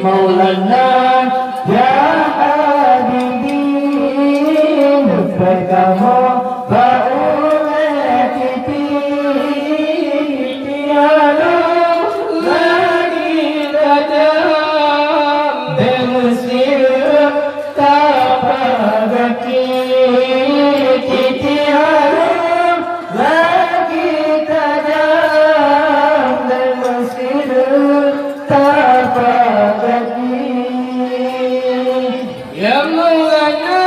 مولانا يا حبيبي لبيك فأولئك يا رب lagi tajam Demesir tapagaki Titiarum lagi tajam Demesir tapagaki Ya Maulana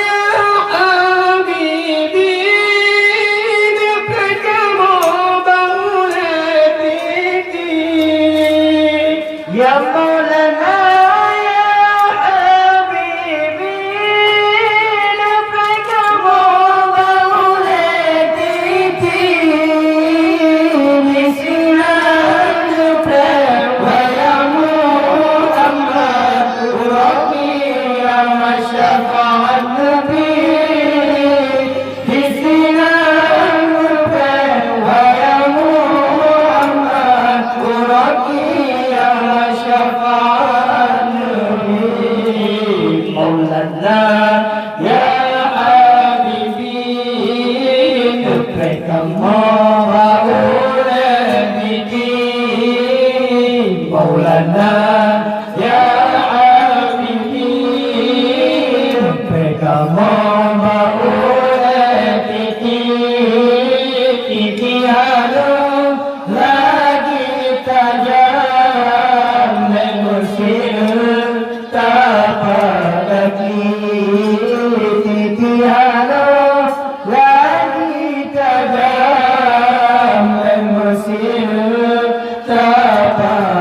ya Habibi Diberikanmu bangunan titik Ya Maulana ya Habibi Diberikanmu bangunan titik Misinan Nubrah Wayamu Amat Uraki Masyafa'at Nabi Misinan Nubrah Wayamu Amat Uraki Masyafa'at Nabi Maulana ya Habibi Nubrahkamu Maulana ya Habibi Nubrahkamu Titiarum lagi tajam Demesir tapagaki Titiarum lagi tajam Demesir tapagaki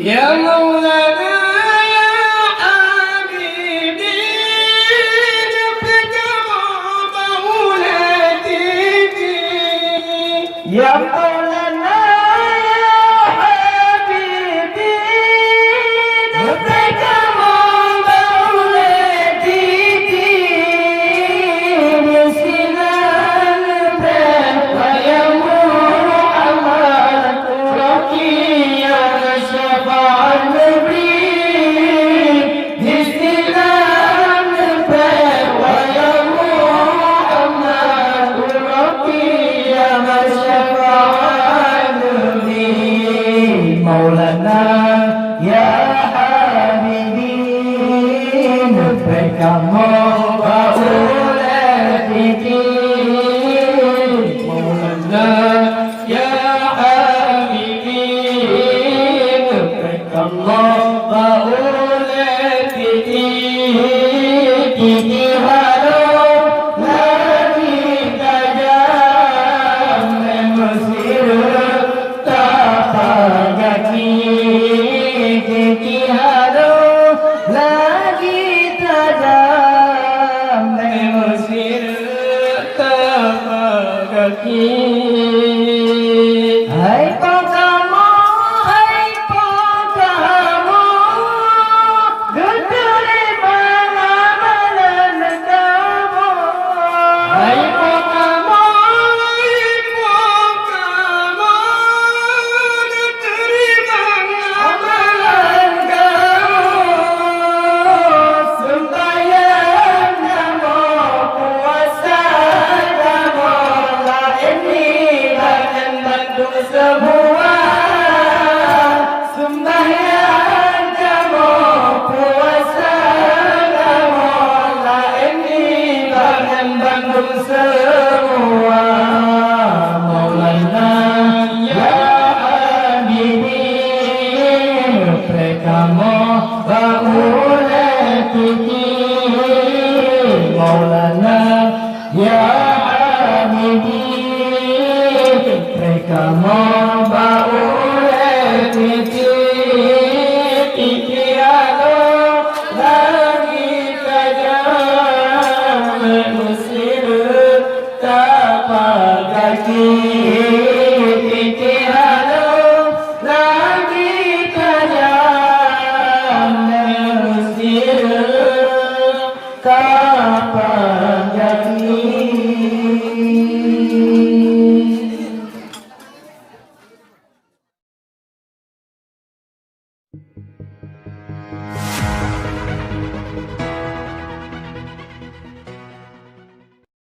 Ya Maulana ya Habibi Diberikanmu bangunan titik Ya Maulana ya Habibi Diberikanmu bangunan titik Misinan Wayamu Amat Uraki Syafa'at Nabi Misinan Wayamu Amat Uraki Syafa'at Nabi Maulana ya Habibi Nubrahkamu Maulana ya Habibi Nubrahkamu Titiarum lagi tajam Demesir tapagaki Titiarum lagi tajam Demesir tapagaki Hai Pakamu Geturi amalan kamu Hai Pakamu Geturi amalan kamu Sembahyang kamu puasa kamu lah ini bagian bantu semua Sembahyang kamu puasa kamu lah ini bagian bantu semua Maulana ya Habibi Nubrahkamu bangunan titik Maulana ya